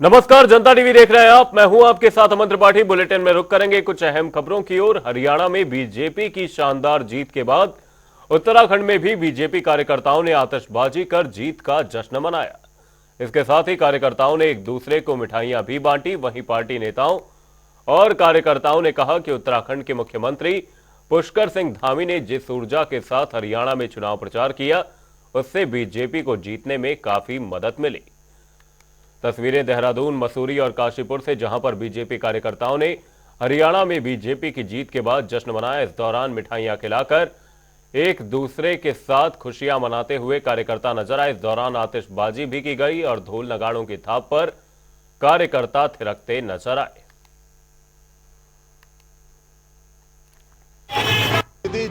नमस्कार, जनता टीवी देख रहे हैं आप। मैं हूं आपके साथ अमन त्रिपाठी। बुलेटिन में रुक करेंगे कुछ अहम खबरों की ओर। हरियाणा में बीजेपी की शानदार जीत के बाद उत्तराखंड में भी बीजेपी कार्यकर्ताओं ने आतिशबाजी कर जीत का जश्न मनाया। इसके साथ ही कार्यकर्ताओं ने एक दूसरे को मिठाइयां भी बांटी। वहीं पार्टी नेताओं और कार्यकर्ताओं ने कहा कि उत्तराखंड के मुख्यमंत्री पुष्कर सिंह धामी ने जिस ऊर्जा के साथ हरियाणा में चुनाव प्रचार किया, उससे बीजेपी को जीतने में काफी मदद मिली। तस्वीरें देहरादून, मसूरी और काशीपुर से, जहां पर बीजेपी कार्यकर्ताओं ने हरियाणा में बीजेपी की जीत के बाद जश्न मनाया। इस दौरान मिठाइयां खिलाकर एक दूसरे के साथ खुशियां मनाते हुए कार्यकर्ता नजर आए। इस दौरान आतिशबाजी भी की गई और ढोल नगाड़ों की थाप पर कार्यकर्ता थिरकते नजर आए।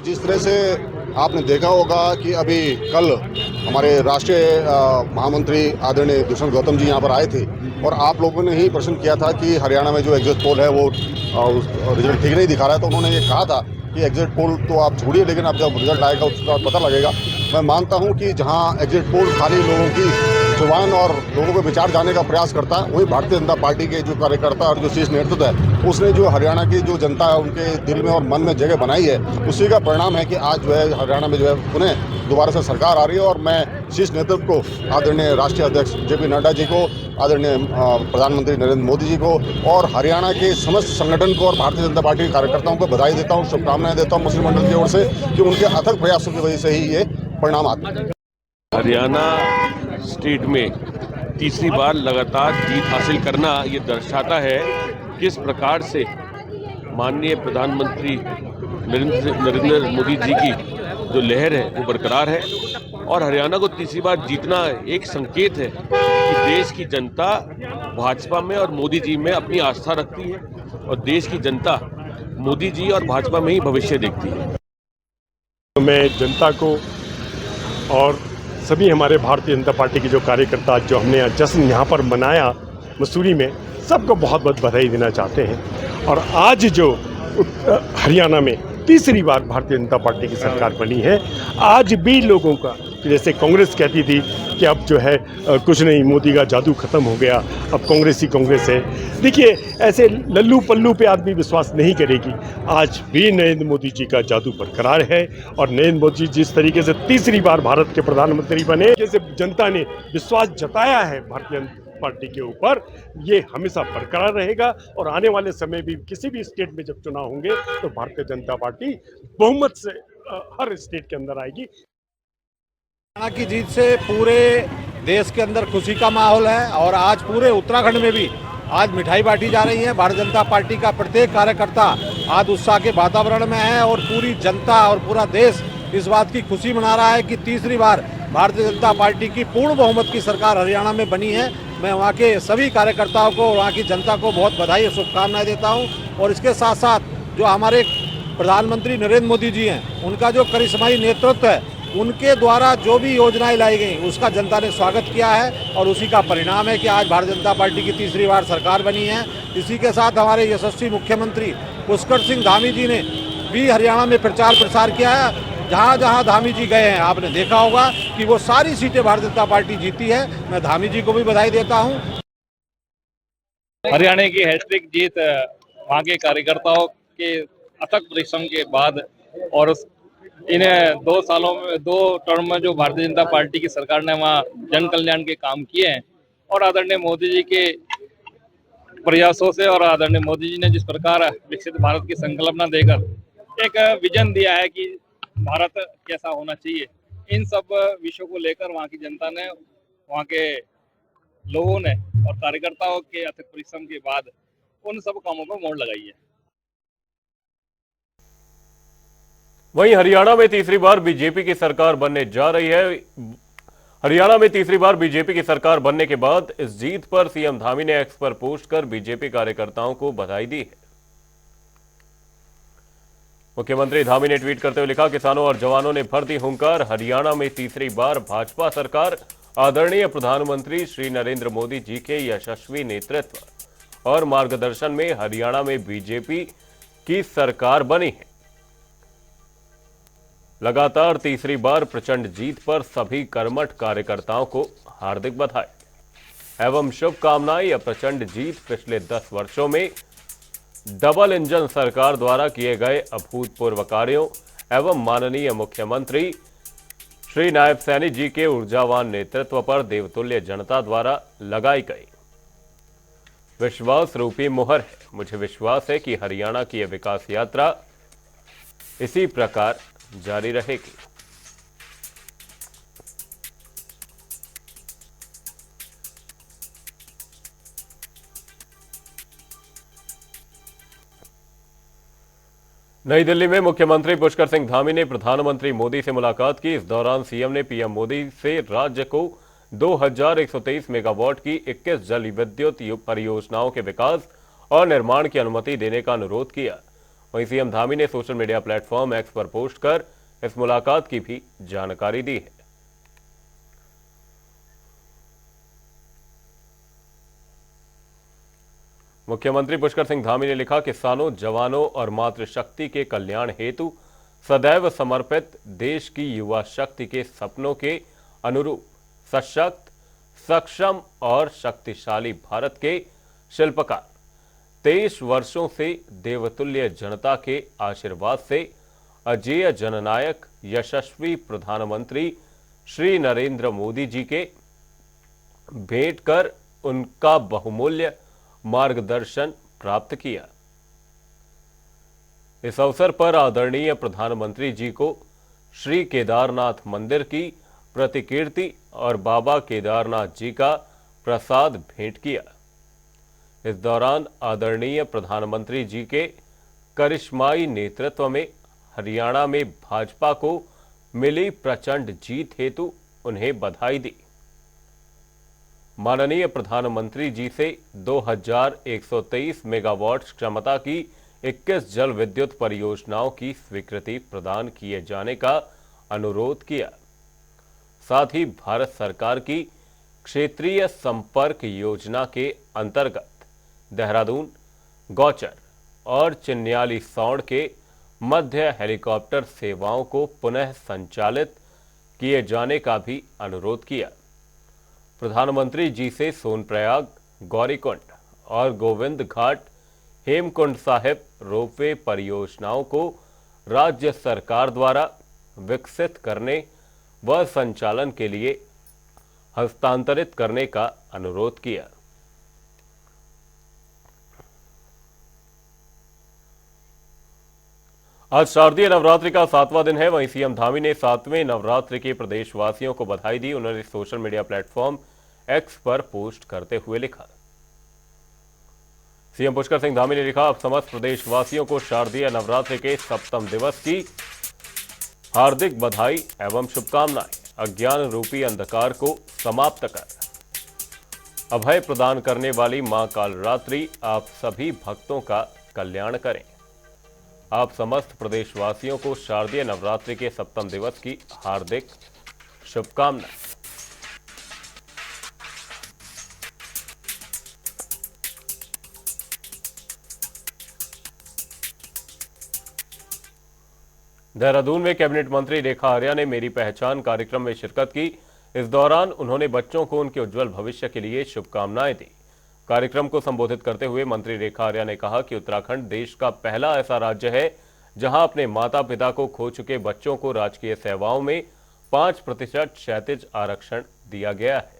जिस तरह से आपने देखा होगा कि अभी कल हमारे राष्ट्रीय महामंत्री आदरणीय दुष्यंत गौतम जी यहाँ पर आए थे और आप लोगों ने ही प्रश्न किया था कि हरियाणा में जो एग्जिट पोल है वो रिजल्ट ठीक नहीं दिखा रहा है। तो उन्होंने ये कहा था कि एग्जिट पोल तो आप छोड़िए, लेकिन अब जब रिजल्ट आएगा उसका पता लगेगा। मैं मानता हूँ कि जहाँ एग्जिट पोल खाली लोगों की जुबान और लोगों के विचार जानने का प्रयास करता है, वहीं भारतीय जनता पार्टी के जो कार्यकर्ता और जो शीर्ष नेतृत्व है उसने जो हरियाणा की जो जनता है उनके दिल में और मन में जगह बनाई है, उसी का परिणाम है कि आज जो है हरियाणा में जो है पुनः दोबारा से सरकार आ रही है। और मैं शीर्ष नेतृत्व को, आदरणीय राष्ट्रीय अध्यक्ष जेपी नड्डा जी को, आदरणीय प्रधानमंत्री नरेंद्र मोदी जी को और हरियाणा के समस्त संगठन को और भारतीय जनता पार्टी के कार्यकर्ताओं को बधाई देता हूँ, शुभकामनाएं देता हूँ मंत्रिमंडल की ओर से कि उनके अथक प्रयासों की वजह से ही ये परिणाम आता है। हरियाणा स्टेट में तीसरी बार लगातार जीत हासिल करना ये दर्शाता है किस प्रकार से माननीय प्रधानमंत्री नरेंद्र मोदी जी की जो लहर है वो बरकरार है। और हरियाणा को तीसरी बार जीतना एक संकेत है कि देश की जनता भाजपा में और मोदी जी में अपनी आस्था रखती है और देश की जनता मोदी जी और भाजपा में ही भविष्य देखती है। मैं जनता को और सभी हमारे भारतीय जनता पार्टी के जो कार्यकर्ता जो हमने जश्न यहाँ पर मनाया मसूरी में, सबको बहुत बहुत बधाई देना चाहते हैं। और आज जो हरियाणा में तीसरी बार भारतीय जनता पार्टी की सरकार बनी है, आज भी लोगों का, जैसे कांग्रेस कहती थी कि अब जो है कुछ नहीं, मोदी का जादू खत्म हो गया, अब कांग्रेस ही कांग्रेस है। देखिए, ऐसे लल्लू पल्लू पे आदमी विश्वास नहीं करेगी। आज भी नरेंद्र मोदी जी का जादू बरकरार है और नरेंद्र मोदी जिस तरीके से तीसरी बार भारत के प्रधानमंत्री बने, जैसे जनता ने विश्वास जताया है भारतीय जनता पार्टी के ऊपर, ये हमेशा बरकरार रहेगा। और आने वाले समय भी किसी भी स्टेट में जब चुनाव होंगे तो भारतीय जनता पार्टी बहुमत से हर स्टेट के अंदर आएगी। हरियाणा की जीत से पूरे देश के अंदर खुशी का माहौल है और आज पूरे उत्तराखंड में भी आज मिठाई बांटी जा रही है। भारतीय जनता पार्टी का प्रत्येक कार्यकर्ता आज उत्साह के वातावरण में है और पूरी जनता और पूरा देश इस बात की खुशी मना रहा है कि तीसरी बार भारतीय जनता पार्टी की पूर्ण बहुमत की सरकार हरियाणा में बनी है। मैं वहाँ के सभी कार्यकर्ताओं को, वहाँ की जनता को बहुत बधाई और शुभकामनाएं देता हूँ। और इसके साथ साथ जो हमारे प्रधानमंत्री नरेंद्र मोदी जी हैं, उनका जो करिश्माई नेतृत्व है, उनके द्वारा जो भी योजनाएं लाई गई उसका जनता ने स्वागत किया है और उसी का परिणाम है कि आज भारतीय जनता पार्टी की तीसरी बार सरकार बनी है। इसी के साथ हमारे यशस्वी मुख्यमंत्री पुष्कर सिंह धामी जी ने भी हरियाणा में प्रचार प्रसार किया है। जहाँ जहाँ धामी जी गए हैं, आपने देखा होगा कि वो सारी सीटें भारतीय जनता पार्टी जीती है। मैं धामी जी को भी बधाई देता हूँ। हरियाणा की हैट्रिक जीत वहाँ के कार्यकर्ताओं के अथक परिश्रम के बाद और इन्हें 2 सालों में 2 टर्म में जो भारतीय जनता पार्टी की सरकार ने वहाँ जन कल्याण के काम किए हैं और आदरणीय मोदी जी के प्रयासों से और आदरणीय मोदी जी ने जिस प्रकार विकसित भारत की संकल्पना देकर एक विजन दिया है कि भारत कैसा होना चाहिए, इन सब विषयों को लेकर वहाँ की जनता ने, वहाँ के लोगों ने और कार्यकर्ताओं के अथक परिश्रम के बाद उन सब कामों पर मोड़ लगाई है। वहीं हरियाणा में तीसरी बार बीजेपी की सरकार बनने जा रही है। हरियाणा में तीसरी बार बीजेपी की सरकार बनने के बाद इस जीत पर सीएम धामी ने एक्स पर पोस्ट कर बीजेपी कार्यकर्ताओं को बधाई दी है। मुख्यमंत्री धामी ने ट्वीट करते हुए लिखा, किसानों और जवानों ने भर दी हुंकार, हरियाणा में तीसरी बार भाजपा सरकार। आदरणीय प्रधानमंत्री श्री नरेंद्र मोदी जी के यशस्वी नेतृत्व और मार्गदर्शन में हरियाणा में बीजेपी की सरकार बनी है। लगातार तीसरी बार प्रचंड जीत पर सभी कर्मठ कार्यकर्ताओं को हार्दिक बधाई। एवं शुभकामनाएं। यह प्रचंड जीत पिछले 10 वर्षों में डबल इंजन सरकार द्वारा किए गए अभूतपूर्व कार्यों एवं माननीय मुख्यमंत्री श्री नायब सैनी जी के ऊर्जावान नेतृत्व पर देवतुल्य जनता द्वारा लगाई गई विश्वास रूपी मुहर है। मुझे विश्वास है कि हरियाणा की यह विकास यात्रा इसी प्रकार जारी रहेगी। नई दिल्ली में मुख्यमंत्री पुष्कर सिंह धामी ने प्रधानमंत्री मोदी से मुलाकात की। इस दौरान सीएम ने पीएम मोदी से राज्य को 2123 मेगावाट की 21 जल विद्युत परियोजनाओं के विकास और निर्माण की अनुमति देने का अनुरोध किया। वहीं सीएम धामी ने सोशल मीडिया प्लेटफॉर्म एक्स पर पोस्ट कर इस मुलाकात की भी जानकारी दी है। मुख्यमंत्री पुष्कर सिंह धामी ने लिखा, किसानों, जवानों और मातृशक्ति के कल्याण हेतु सदैव समर्पित देश की युवा शक्ति के सपनों के अनुरूप सशक्त, सक्षम और शक्तिशाली भारत के शिल्पकार 23 वर्षों से देवतुल्य जनता के आशीर्वाद से अजेय जननायक यशस्वी प्रधानमंत्री श्री नरेंद्र मोदी जी के भेंट कर उनका बहुमूल्य मार्गदर्शन प्राप्त किया। इस अवसर पर आदरणीय प्रधानमंत्री जी को श्री केदारनाथ मंदिर की प्रतिकीर्ति और बाबा केदारनाथ जी का प्रसाद भेंट किया। इस दौरान आदरणीय प्रधानमंत्री जी के करिश्माई नेतृत्व में हरियाणा में भाजपा को मिली प्रचंड जीत हेतु उन्हें बधाई दी। माननीय प्रधानमंत्री जी से 2123 मेगावाट क्षमता की 21 जल विद्युत परियोजनाओं की स्वीकृति प्रदान किए जाने का अनुरोध किया। साथ ही भारत सरकार की क्षेत्रीय संपर्क योजना के अंतर्गत देहरादून, गौचर और चिन्याली सौड़ के मध्य हेलीकॉप्टर सेवाओं को पुनः संचालित किए जाने का भी अनुरोध किया। प्रधानमंत्री जी से सोनप्रयाग, गौरीकुंड और गोविंद घाट हेमकुंड साहिब रोपवे परियोजनाओं को राज्य सरकार द्वारा विकसित करने व संचालन के लिए हस्तांतरित करने का अनुरोध किया। आज शारदीय नवरात्रि का 7वां दिन है। वहीं सीएम धामी ने 7वें नवरात्रि के प्रदेशवासियों को बधाई दी। उन्होंने सोशल मीडिया प्लेटफॉर्म एक्स पर पोस्ट करते हुए लिखा, सीएम पुष्कर सिंह धामी ने लिखा, अब समस्त प्रदेशवासियों को शारदीय नवरात्रि के 7वें दिवस की हार्दिक बधाई एवं शुभकामनाएं। अज्ञान रूपी अंधकार को समाप्त कर अभय प्रदान करने वाली मां कालरात्रि आप सभी भक्तों का कल्याण करें। आप समस्त प्रदेशवासियों को शारदीय नवरात्रि के 7वें दिवस की हार्दिक शुभकामनाएं। देहरादून में कैबिनेट मंत्री रेखा आर्या ने मेरी पहचान कार्यक्रम में शिरकत की। इस दौरान उन्होंने बच्चों को उनके उज्जवल भविष्य के लिए शुभकामनाएं दी। कार्यक्रम को संबोधित करते हुए मंत्री रेखा आर्या ने कहा कि उत्तराखंड देश का पहला ऐसा राज्य है जहां अपने माता पिता को खो चुके बच्चों को राजकीय सेवाओं में 5% क्षैतिज आरक्षण दिया गया है।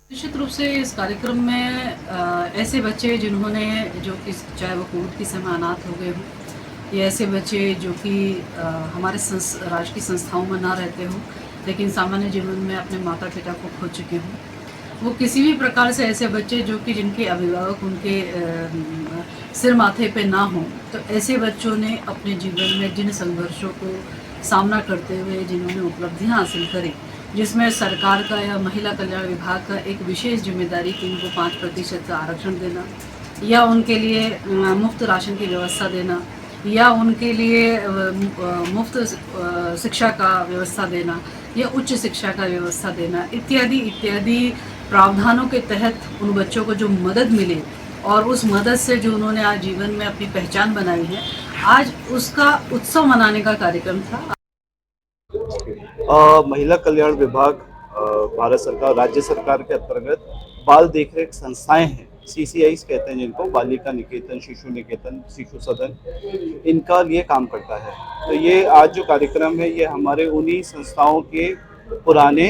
निश्चित रूप से इस कार्यक्रम में ऐसे बच्चे जिन्होंने जो कि चाहे वो कोविड के समय अनाथ हो गए हों या ऐसे बच्चे जो कि हमारे राज्य की संस्थाओं में ना रहते हों लेकिन सामान्य जीवन में अपने माता पिता को खो चुके हों, वो किसी भी प्रकार से ऐसे बच्चे जो कि जिनके अभिभावक उनके सिर माथे पे ना हों, तो ऐसे बच्चों ने अपने जीवन में जिन संघर्षों को सामना करते हुए जिन्होंने उपलब्धियां हासिल करी, जिसमें सरकार का या महिला कल्याण विभाग का एक विशेष जिम्मेदारी कि इनको 5% का आरक्षण देना या उनके लिए मुफ्त राशन की व्यवस्था देना या उनके लिए मुफ्त शिक्षा का व्यवस्था देना या उच्च शिक्षा का व्यवस्था देना इत्यादि इत्यादि प्रावधानों के तहत उन बच्चों को जो मदद मिले और उस मदद से जो उन्होंने आज जीवन में अपनी पहचान बनाई है, आज उसका उत्सव मनाने का कार्यक्रम था। महिला कल्याण विभाग भारत सरकार राज्य सरकार के अंतर्गत बाल देखरेख संस्थाएं हैं, CCIs कहते हैं जिनको, बालिका निकेतन, शिशु निकेतन, शिशु सदन, इनका ये काम करता है। तो ये आज जो कार्यक्रम है ये हमारे उन्हीं संस्थाओं के पुराने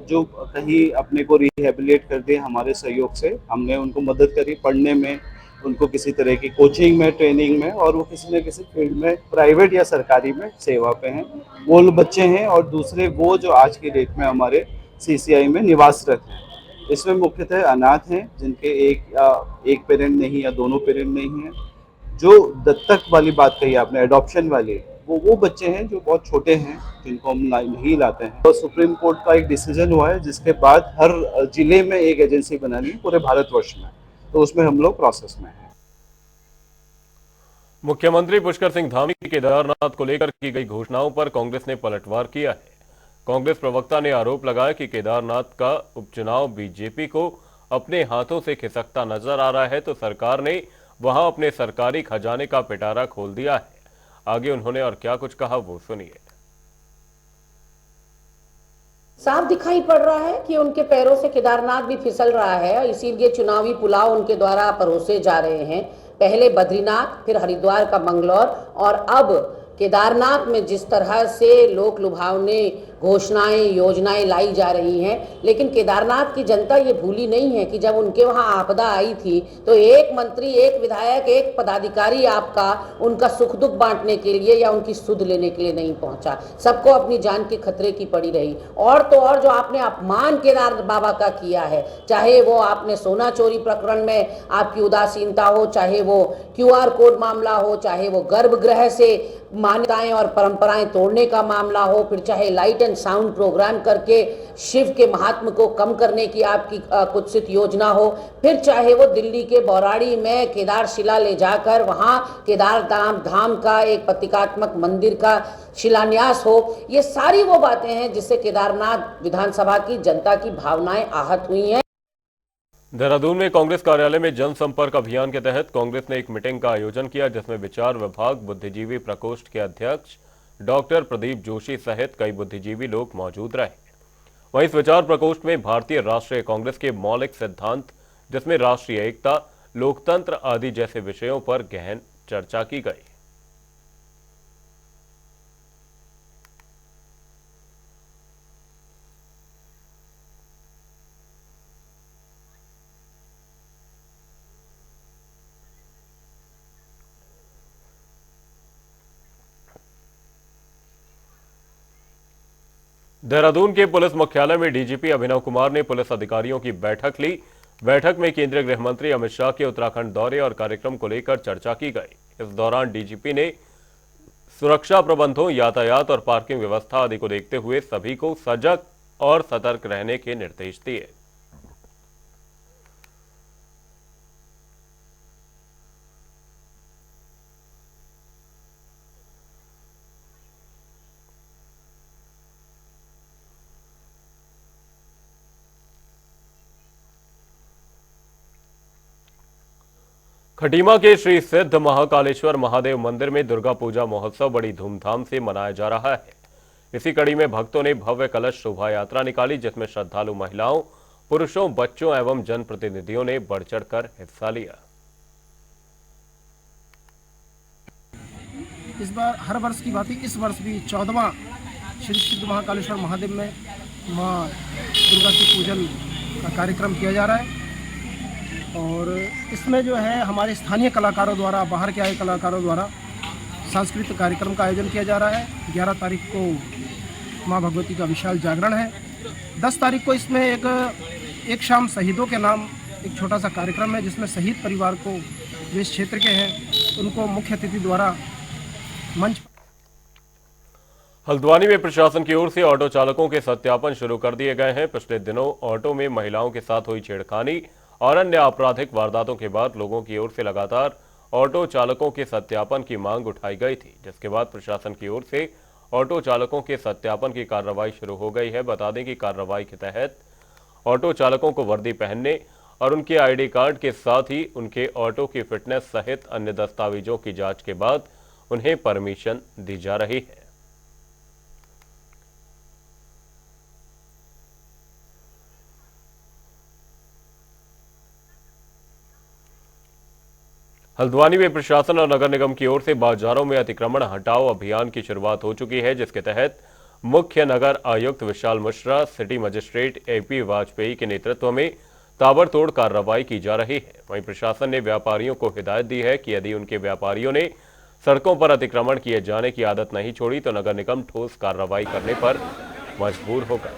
जो कहीं अपने को रिहेबिलिट कर दिए हमारे सहयोग से, हमने उनको मदद करी पढ़ने में, उनको किसी तरह की कोचिंग में, ट्रेनिंग में, और वो किसी न किसी फील्ड में प्राइवेट या सरकारी में सेवा पे हैं, वो बच्चे हैं। और दूसरे वो जो आज की डेट में हमारे CCI में निवासरत हैं। इसमें मुख्यतः अनाथ हैं जिनके एक पेरेंट नहीं या दोनों पेरेंट नहीं है। जो दत्तक वाली बात कही आपने, एडॉप्शन वाली, वो बच्चे हैं जो बहुत छोटे हैं जिनको हम नहीं लाते हैं। तो सुप्रीम कोर्ट का एक डिसीजन हुआ है जिसके बाद हर जिले में एक एजेंसी बनानी है पूरे भारतवर्ष में, तो उसमें हम लोग प्रोसेस में हैं। मुख्यमंत्री पुष्कर सिंह धामी की केदारनाथ को लेकर की गई घोषणाओं पर कांग्रेस ने पलटवार किया है। कांग्रेस प्रवक्ता ने आरोप लगाया कि केदारनाथ का उपचुनाव बीजेपी को अपने हाथों से खिसकता नजर आ रहा है, तो सरकार ने वहां अपने सरकारी खजाने का पिटारा खोल दिया है। आगे उन्होंने और क्या कुछ कहा वो सुनिए। साफ दिखाई पड़ रहा है कि उनके पैरों से केदारनाथ भी फिसल रहा है, इसीलिए चुनावी पुलाव उनके द्वारा परोसे जा रहे हैं। पहले बद्रीनाथ, फिर हरिद्वार का मंगलौर, और अब केदारनाथ में जिस तरह से लोक लुभावने घोषणाएं, योजनाएं लाई जा रही हैं, लेकिन केदारनाथ की जनता ये भूली नहीं है कि जब उनके वहां आपदा आई थी तो एक मंत्री, एक विधायक, एक पदाधिकारी आपका उनका सुख दुख बांटने के लिए या उनकी सुध लेने के लिए नहीं पहुंचा। सबको अपनी जान के खतरे की पड़ी रही। और तो और जो आपने अपमान केदार बाबा का किया है, चाहे वो आपने सोना चोरी प्रकरण में आपकी उदासीनता हो, चाहे वो QR कोड मामला हो, चाहे वो गर्भगृह से मान्यताएं और परंपराएं तोड़ने का मामला हो, फिर चाहे लाइट एंड साउंड प्रोग्राम करके शिव के महात्म को कम करने की आपकी कुत्सित योजना हो, फिर चाहे वो दिल्ली के बौराड़ी में केदार शिला ले जाकर वहां केदार धाम का एक प्रतीकात्मक मंदिर का शिलान्यास हो, ये सारी वो बातें हैं जिससे केदारनाथ विधानसभा की जनता की भावनाएं आहत हुई हैं। देहरादून में कांग्रेस कार्यालय में जनसंपर्क अभियान के तहत कांग्रेस ने एक मीटिंग का आयोजन किया, जिसमें विचार विभाग बुद्धिजीवी प्रकोष्ठ के अध्यक्ष डॉक्टर प्रदीप जोशी सहित कई बुद्धिजीवी लोग मौजूद रहे। वहीं इस विचार प्रकोष्ठ में भारतीय राष्ट्रीय कांग्रेस के मौलिक सिद्धांत, जिसमें राष्ट्रीय एकता, लोकतंत्र आदि जैसे विषयों पर गहन चर्चा की गई। देहरादून के पुलिस मुख्यालय में डीजीपी अभिनव कुमार ने पुलिस अधिकारियों की बैठक ली। बैठक में केंद्रीय गृह मंत्री अमित शाह के उत्तराखंड दौरे और कार्यक्रम को लेकर चर्चा की गई। इस दौरान डीजीपी ने सुरक्षा प्रबंधों, यातायात और पार्किंग व्यवस्था आदि को देखते हुए सभी को सजग और सतर्क रहने के निर्देश दिए। खटीमा के श्री सिद्ध महाकालेश्वर महादेव मंदिर में दुर्गा पूजा महोत्सव बड़ी धूमधाम से मनाया जा रहा है। इसी कड़ी में भक्तों ने भव्य कलश शोभा यात्रा निकाली, जिसमें श्रद्धालु महिलाओं, पुरुषों, बच्चों एवं जनप्रतिनिधियों ने बढ़ चढ़कर हिस्सा लिया। इस बार हर वर्ष की भांति इस वर्ष भी 14वां श्री सिद्ध महाकालेश्वर महादेव में मां दुर्गा के पूजन का कार्यक्रम किया जा रहा है। और इसमें जो है हमारे स्थानीय कलाकारों द्वारा, बाहर के आए कलाकारों द्वारा सांस्कृतिक कार्यक्रम का आयोजन किया जा रहा है। 11 तारीख को मां भगवती का विशाल जागरण है। 10 तारीख को इसमें एक शाम शहीदों के नाम एक छोटा सा कार्यक्रम है, जिसमें शहीद परिवार को जो इस क्षेत्र के हैं उनको मुख्य अतिथि द्वारा मंच। हल्द्वानी में प्रशासन की ओर से ऑटो चालकों के सत्यापन शुरू कर दिए गए हैं। पिछले दिनों ऑटो में महिलाओं के साथ हुई छेड़खानी और अन्य आपराधिक वारदातों के बाद लोगों की ओर से लगातार ऑटो चालकों के सत्यापन की मांग उठाई गई थी, जिसके बाद प्रशासन की ओर से ऑटो चालकों के सत्यापन की कार्रवाई शुरू हो गई है। बता दें कि कार्रवाई के तहत ऑटो चालकों को वर्दी पहनने और उनके आईडी कार्ड के साथ ही उनके ऑटो की फिटनेस सहित अन्य दस्तावेजों की जांच के बाद उन्हें परमिशन दी जा रही है। हल्द्वानी में प्रशासन और नगर निगम की ओर से बाजारों में अतिक्रमण हटाओ अभियान की शुरुआत हो चुकी है, जिसके तहत मुख्य नगर आयुक्त Vishal Mishra, city magistrate AP Vajpayee के नेतृत्व में ताबड़तोड़ कार्रवाई की जा रही है। वहीं प्रशासन ने व्यापारियों को हिदायत दी है कि यदि उनके व्यापारियों ने सड़कों पर अतिक्रमण किए जाने की आदत नहीं छोड़ी तो नगर निगम ठोस कार्रवाई करने पर मजबूर होगा।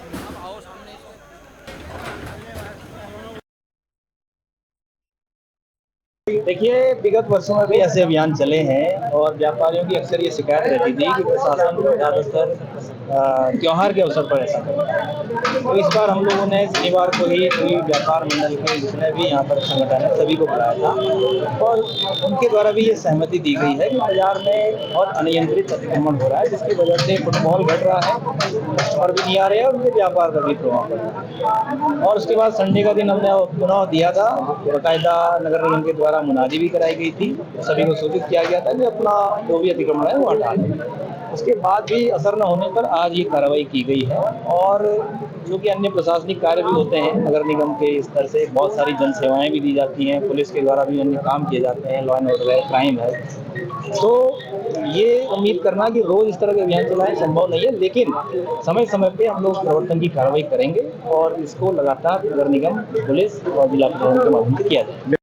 देखिए, विगत वर्षों में भी ऐसे अभियान चले हैं और व्यापारियों की अक्सर ये शिकायत रहती थी कि प्रशासन ज़्यादातर त्योहार के अवसर पर ऐसा करता है। तो इस बार हम लोगों ने शनिवार को ही सभी व्यापार मंडल के जितने भी यहाँ पर संगठन है सभी को बुलाया था और उनके द्वारा भी ये सहमति दी गई है कि बाजार में बहुत अनियंत्रित अतिक्रमण हो रहा है, जिसकी वजह से फुटफॉल घट रहा है, कस्टमर भी नहीं आ रहे हैं और उनके व्यापार का भी प्रभाव पड़ रहा है। और उसके बाद संडे का दिन हमने चुनाव दिया था, बाकायदा नगर निगम के द्वारा मुनादी भी कराई गई थी, सभी को सूचित किया गया था कि अपना जो भी अतिक्रमण है वो हटा दें। उसके बाद भी असर न होने पर आज ये कार्रवाई की गई है और जो कि अन्य प्रशासनिक कार्य भी होते हैं नगर निगम के स्तर से, बहुत सारी जन सेवाएं भी दी जाती हैं, पुलिस के द्वारा भी अन्य काम किए जाते हैं, लॉ एंड ऑर्डर है, क्राइम है। तो ये उम्मीद करना कि रोज इस तरह के अभियान चलाएं संभव नहीं है, लेकिन समय समय पे हम लोग प्रवर्तन की कार्रवाई करेंगे और इसको लगातार नगर निगम, पुलिस और जिला प्रशासन के माध्यम से किया जाएगा।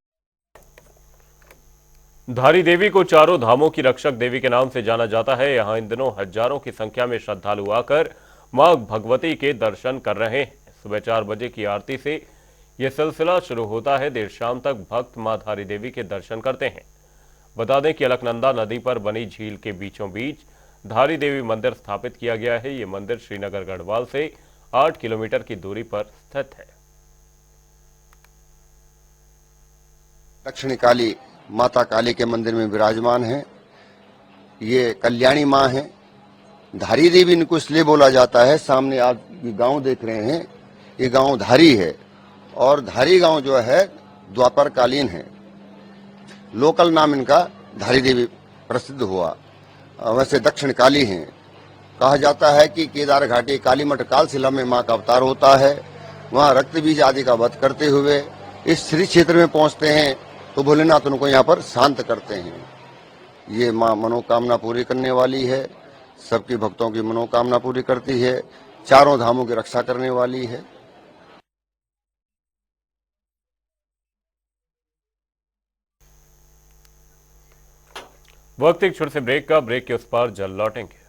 धारी देवी को चारों धामों की रक्षक देवी के नाम से जाना जाता है। यहां इन दिनों हजारों की संख्या में श्रद्धालु आकर मां भगवती के दर्शन कर रहे हैं। सुबह 4 बजे की आरती से यह सिलसिला शुरू होता है। देर शाम तक भक्त मां धारी देवी के दर्शन करते हैं। बता दें कि अलकनंदा नदी पर बनी झील के बीचों बीच धारी देवी मंदिर स्थापित किया गया है। ये मंदिर श्रीनगर गढ़वाल से 8 किलोमीटर की दूरी पर स्थित है। दक्षिणी काली माता काली के मंदिर में विराजमान है। ये कल्याणी माँ है। धारी देवी इनको इसलिए बोला जाता है, सामने आप गांव देख रहे हैं, ये गांव धारी है और धारी गांव जो है द्वापर कालीन है। लोकल नाम इनका धारी देवी प्रसिद्ध हुआ। वैसे दक्षिण काली हैं। कहा जाता है कि केदार घाटी कालीमठ कालशिला में माँ का अवतार होता है। वहाँ रक्त बीज आदि का वध करते हुए इस श्री क्षेत्र में पहुँचते हैं तो भोलेनाथ उनको यहाँ पर शांत करते हैं। ये माँ मनोकामना पूरी करने वाली है, सबकी भक्तों की मनोकामना पूरी करती है, चारों धामों की रक्षा करने वाली है। वक्त एक छोटे से ब्रेक का। ब्रेक के उस पार जल्द लौटेंगे।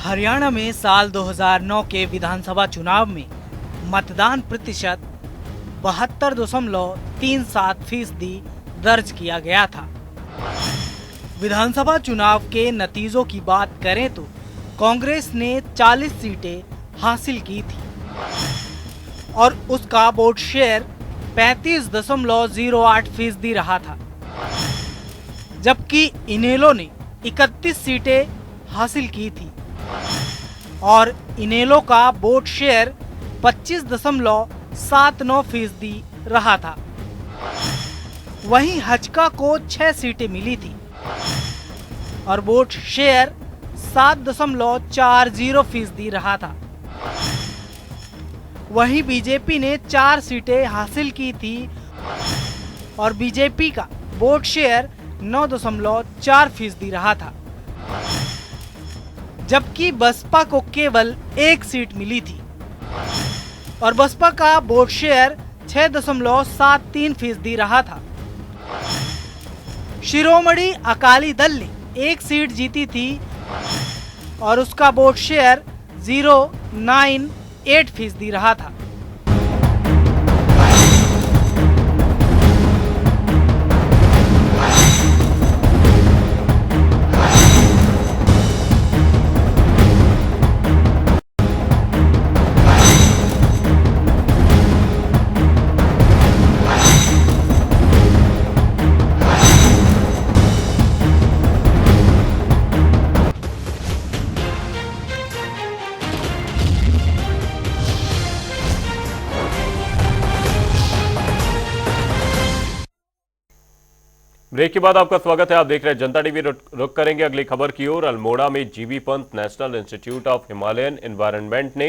हरियाणा में साल 2009 के विधानसभा चुनाव में मतदान प्रतिशत 72.37% दर्ज किया गया था। विधानसभा चुनाव के नतीजों की बात करें तो कांग्रेस ने 40 सीटें हासिल की थी और उसका वोट शेयर 35.08% रहा था, जबकि इनेलो ने 31 सीटें हासिल की थी और इनेलो का वोट शेयर 25.79% रहा था। वहीं हजका को 6 सीटें मिली थी और वोट शेयर 7.40% रहा था। वहीं बीजेपी ने 4 सीटें हासिल की थी और बीजेपी का वोट शेयर 9.4% रहा था, जबकि बसपा को केवल 1 सीट मिली थी और बसपा का वोट शेयर 6.73% रहा था। शिरोमणि अकाली दल ने 1 सीट जीती थी और उसका वोट शेयर 0.98% रहा था। ब्रेक के बाद आपका स्वागत है। आप देख रहे हैं जनता टीवी। रुक करेंगे अगली खबर की ओर। अल्मोड़ा में GB Pant national institute of Himalayan environment ने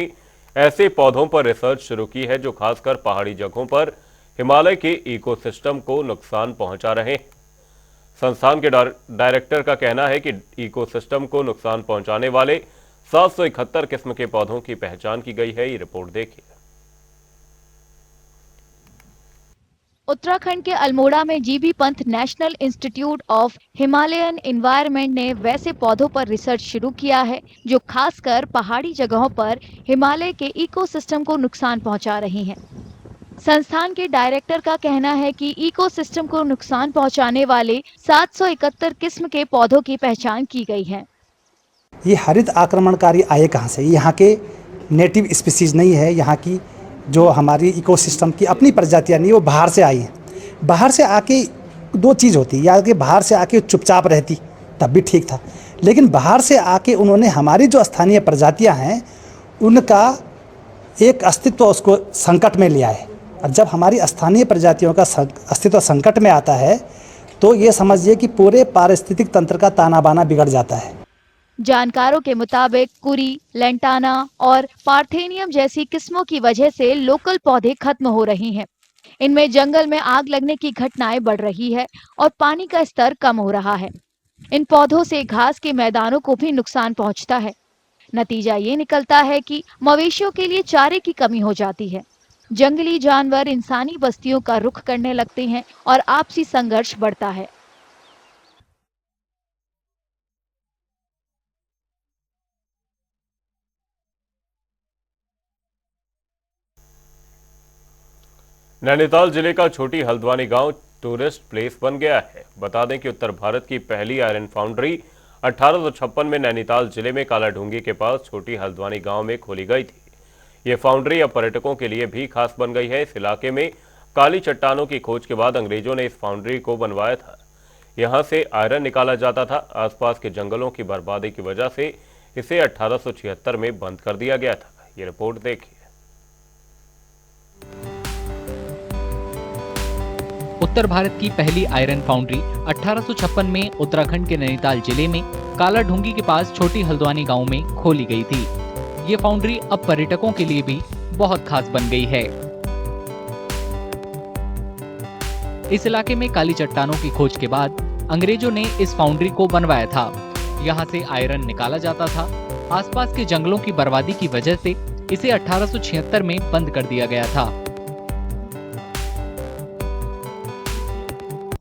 ऐसे पौधों पर रिसर्च शुरू की है जो खासकर पहाड़ी जगहों पर हिमालय के इकोसिस्टम को नुकसान पहुंचा रहे हैं। संस्थान के डायरेक्टर का कहना है कि इकोसिस्टम को नुकसान पहुंचाने वाले 771 किस्म के पौधों की पहचान की गई है। ये रिपोर्ट देखिए। उत्तराखंड के अल्मोड़ा में GB Pant national institute of Himalayan environment ने वैसे पौधों पर रिसर्च शुरू किया है जो खासकर पहाड़ी जगहों पर हिमालय के इकोसिस्टम को नुकसान पहुंचा रही हैं। संस्थान के डायरेक्टर का कहना है कि इकोसिस्टम को नुकसान पहुंचाने वाले 771 किस्म के पौधों की पहचान की गई है। ये हरित आक्रमणकारी आए कहाँ से? यहाँ के नेटिव स्पीसीज नहीं है। यहाँ की जो हमारी इकोसिस्टम की अपनी प्रजातियाँ नहीं, वो बाहर से आई हैं। बाहर से आके दो चीज़ होती है, या कि बाहर से आके चुपचाप रहती तब भी ठीक था, लेकिन बाहर से आके उन्होंने हमारी जो स्थानीय प्रजातियाँ हैं उनका एक अस्तित्व उसको संकट में लिया है। और जब हमारी स्थानीय प्रजातियों का अस्तित्व संकट में आता है तो ये समझिए कि पूरे पारिस्थितिक तंत्र का ताना बाना बिगड़ जाता है। जानकारों के मुताबिक कुरी, लेंटाना और पार्थेनियम जैसी किस्मों की वजह से लोकल पौधे खत्म हो रही हैं। इनमें जंगल में आग लगने की घटनाएं बढ़ रही है और पानी का स्तर कम हो रहा है। इन पौधों से घास के मैदानों को भी नुकसान पहुंचता है। नतीजा ये निकलता है कि मवेशियों के लिए चारे की कमी हो जाती है। जंगली जानवर इंसानी बस्तियों का रुख करने लगते हैं और आपसी संघर्ष बढ़ता है। नैनीताल जिले का छोटी हल्द्वानी गांव टूरिस्ट प्लेस बन गया है। बता दें कि उत्तर भारत की पहली आयरन फाउंड्री 1856 में नैनीताल जिले में कालाढूंगी के पास छोटी हल्द्वानी गांव में खोली गई थी। ये फाउंड्री अब पर्यटकों के लिए भी खास बन गई है। इस इलाके में काली चट्टानों की खोज के बाद अंग्रेजों ने इस फाउंड्री को बनवाया था। यहां से आयरन निकाला जाता था। आसपास के जंगलों की बर्बादी की वजह से इसे 1876 में बंद कर दिया गया था। ये रिपोर्ट देखिए। उत्तर भारत की पहली आयरन फाउंड्री 1856 में उत्तराखंड के नैनीताल जिले में कालाढूंगी के पास छोटी हल्द्वानी गांव में खोली गई थी। ये फाउंड्री अब पर्यटकों के लिए भी बहुत खास बन गई है। इस इलाके में काली चट्टानों की खोज के बाद अंग्रेजों ने इस फाउंड्री को बनवाया था। यहाँ से आयरन निकाला जाता था। आसपास के जंगलों की बर्बादी की वजह से इसे 1876 में बंद कर दिया गया था।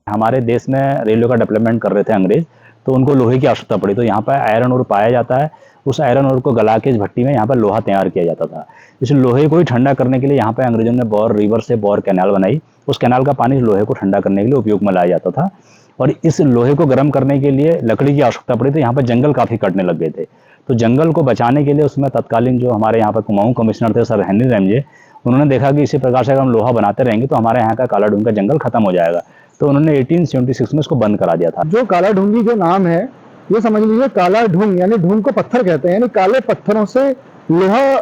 हमारे देश में रेलवे का डेवलपमेंट कर रहे थे अंग्रेज, तो उनको लोहे की आवश्यकता पड़ी, तो यहाँ पर आयरन ओर पाया जाता है। उस आयरन ओर को गला के इस भट्टी में यहाँ पर लोहा तैयार किया जाता था। इस लोहे को ही ठंडा करने के लिए यहाँ पे अंग्रेजों ने बौर रिवर से बौर कैनाल बनाई। उस कैनाल का पानी लोहे को ठंडा करने के लिए उपयोग में लाया जाता था। और इस लोहे को गर्म करने के लिए लकड़ी की आवश्यकता पड़ी, तो यहाँ पर जंगल काफ़ी कटने लग गए थे। तो जंगल को बचाने के लिए उसमें तत्कालीन जो हमारे यहाँ पर कुमाऊं कमिश्नर थे सर हेनरी रैमजे, उन्होंने देखा कि इसी प्रकार से अगर हम लोहा बनाते रहेंगे तो हमारे यहाँ का कालाढूंगी का जंगल खत्म हो जाएगा। तो उन्होंने 1876 में इसको बंद करा दिया था। जो कालाढूंगी जो नाम है ये समझ लीजिए, काला ढूंग यानी ढूंग को पत्थर कहते हैं, यानी काले पत्थरों से लोहा,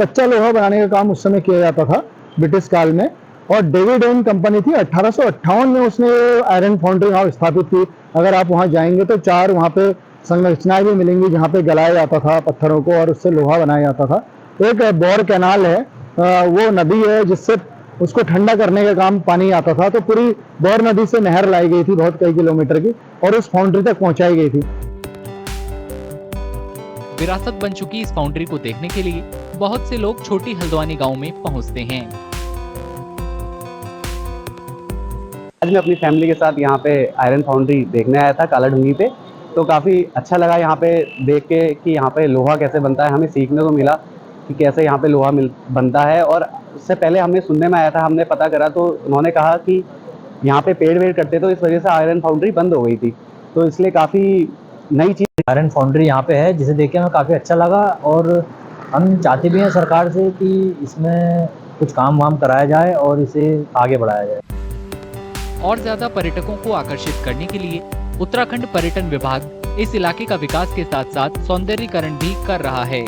कच्चा लोहा बनाने का काम उस समय किया जाता था ब्रिटिश काल में। और डेविड एंड कंपनी थी, 1858 में उसने आयरन फाउंड्री वहाँ स्थापित की। अगर आप वहाँ जाएंगे तो 4 वहाँ पे संरचनाएं भी मिलेंगी जहाँ पे गलाया जाता था पत्थरों को और उससे लोहा बनाया जाता था। एक बौर कैनाल है, वो नदी है जिससे उसको ठंडा करने का काम पानी आता था। तो पूरी बौर नदी से नहर लाई गई थी बहुत कई किलोमीटर की और उस फाउंड्री तक पहुंचाई गई थी। विरासत बन चुकी इस फाउंड्री को देखने के लिए बहुत से लोग छोटी हल्द्वानी गांव में पहुंचते हैं। आज मैं अपनी फैमिली के साथ यहाँ पे आयरन फाउंड्री देखने आया था कालाढूंगी पे, तो काफ़ी अच्छा लगा यहाँ पे देख के कि यहाँ पे लोहा कैसे बनता है। हमें सीखने को मिला कि कैसे यहाँ पे लोहा बनता है। और उससे पहले हमने सुनने में आया था, हमने पता करा तो उन्होंने कहा कि यहाँ पे पेड़ वेड़ कटते तो इस वजह से आयरन फाउंड्री बंद हो गई थी। तो इसलिए काफ़ी नई चीज़ आयरन फाउंड्री यहाँ पे है, जिसे देख के हमें काफ़ी अच्छा लगा। और हम चाहते भी हैं सरकार से कि इसमें कुछ काम वाम कराया जाए और इसे आगे बढ़ाया जाए। और ज्यादा पर्यटकों को आकर्षित करने के लिए उत्तराखंड पर्यटन विभाग इस इलाके का विकास के साथ साथ सौंदर्यीकरण भी कर रहा है।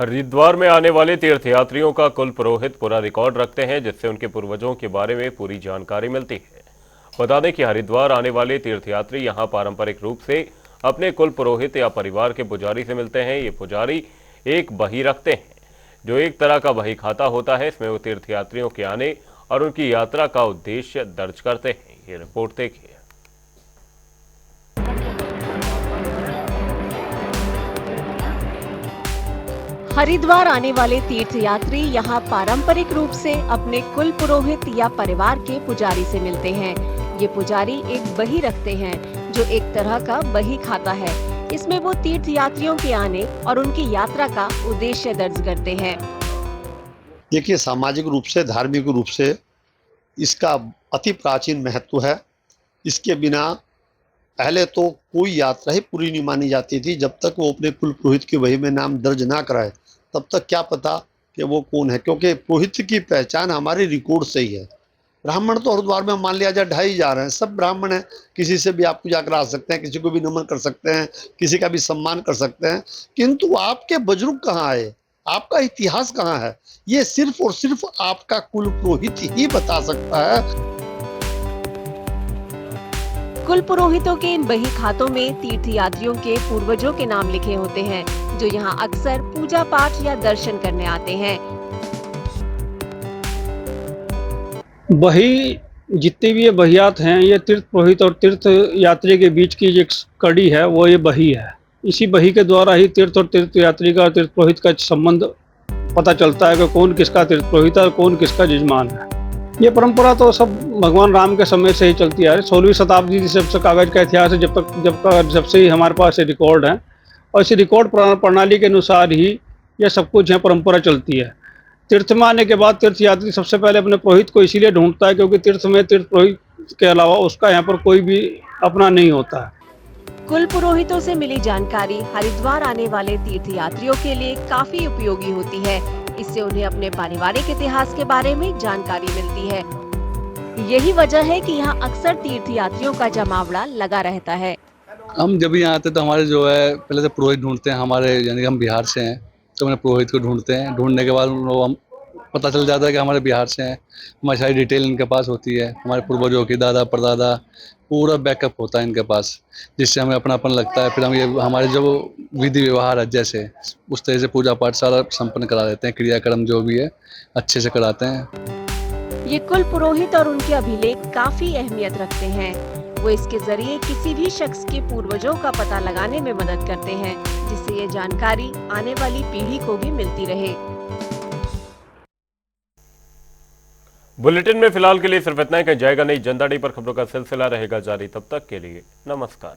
हरिद्वार में आने वाले तीर्थयात्रियों का कुल पुरोहित पूरा रिकॉर्ड रखते हैं, जिससे उनके पूर्वजों के बारे में पूरी जानकारी मिलती है। बता दें कि हरिद्वार आने वाले तीर्थयात्री यहां पारंपरिक रूप से अपने कुल पुरोहित या परिवार के पुजारी से मिलते हैं। ये पुजारी एक बही रखते हैं, जो एक तरह का बही खाता होता है। इसमें वो तीर्थयात्रियों के आने और उनकी यात्रा का उद्देश्य दर्ज करते हैं। ये रिपोर्ट देखिए। हरिद्वार आने वाले तीर्थयात्री यहाँ पारंपरिक रूप से अपने कुल पुरोहित या परिवार के पुजारी से मिलते हैं। ये पुजारी एक बही रखते हैं, जो एक तरह का बही खाता है। इसमें वो तीर्थयात्रियों के आने और उनकी यात्रा का उद्देश्य दर्ज करते हैं। देखिए, सामाजिक रूप से, धार्मिक रूप से इसका अति प्राचीन महत्व है। इसके बिना पहले तो कोई यात्रा ही पूरी नहीं मानी जाती थी। जब तक वो अपने कुल पुरोहित की बही में नाम दर्ज ना कराए, तब तक क्या पता कि वो कौन है, क्योंकि पुरोहित की पहचान हमारे रिकॉर्ड से ही है। ब्राह्मण तो हरिद्वार में मान लिया जाए 2,500 हैं, सब ब्राह्मण हैं। किसी से भी आप पूजा करा सकते हैं, किसी को भी नमन कर सकते हैं, किसी का भी सम्मान कर सकते हैं। किंतु आपके बुजुर्ग कहाँ आए, आपका इतिहास कहाँ है, ये सिर्फ और सिर्फ आपका कुल पुरोहित ही बता सकता है। कुल पुरोहितों के इन बही खातों में तीर्थयात्रियों के पूर्वजों के नाम लिखे होते हैं, जो यहाँ अक्सर पूजा पाठ या दर्शन करने आते हैं। बही जितने भी ये बहियात हैं, ये तीर्थ पुरोहित और तीर्थ यात्री के बीच की जो कड़ी है, वो ये बही है। इसी बही के द्वारा ही तीर्थ और तीर्थ यात्री का, तीर्थ पुरोहित का संबंध पता चलता है कि कौन किसका तीर्थ पुरोहित है और कौन किसका यजमान है। ये परंपरा तो सब भगवान राम के समय से ही चलती आ रही। 16वीं शताब्दी से कागज का इतिहास है, जब से ही हमारे पास ये रिकॉर्ड है, और इसी रिकॉर्ड प्रणाली के अनुसार ही यह सब कुछ है, परंपरा चलती है। तीर्थ में आने के बाद तीर्थयात्री सबसे पहले अपने पुरोहित को इसीलिए ढूंढता है क्योंकि तीर्थ में तीर्थ पुरोहित के अलावा उसका यहाँ पर कोई भी अपना नहीं होता है। कुल पुरोहितों से मिली जानकारी हरिद्वार आने वाले तीर्थयात्रियों के लिए काफी उपयोगी होती है। इससे उन्हें अपने पारिवारिक इतिहास के बारे में जानकारी मिलती है। यही वजह है कि यहाँ अक्सर तीर्थयात्रियों का जमावड़ा लगा रहता है। हम जब यहाँ आते तो हमारे जो है पहले तो पुरोहित ढूंढते हैं। हमारे यानी कि हम बिहार से हैं, तो मैंने पुरोहित को ढूंढते हैं। ढूंढने के बाद हम पता चल जाता है कि हमारे बिहार से हैं। हमारी सारी डिटेल इनके पास होती है। हमारे पूर्वजों की, दादा परदादा, पूरा बैकअप होता है इनके पास, जिससे हमें अपनापन लगता है। फिर हम ये हमारे जो विधि व्यवहार है, जैसे उस तरह से पूजा पाठ सारा संपन्न करा देते हैं। क्रियाक्रम जो भी है अच्छे से कराते हैं। ये कुल पुरोहित और उनके अभिलेख काफी अहमियत रखते हैं। वो इसके जरिए किसी भी शख्स के पूर्वजों का पता लगाने में मदद करते हैं, जिससे ये जानकारी आने वाली पीढ़ी को भी मिलती रहे। बुलेटिन में फिलहाल के लिए सिर्फ इतना ही। कहीं जाएगा नहीं। जनता डे पर खबरों का सिलसिला रहेगा जारी। तब तक के लिए नमस्कार।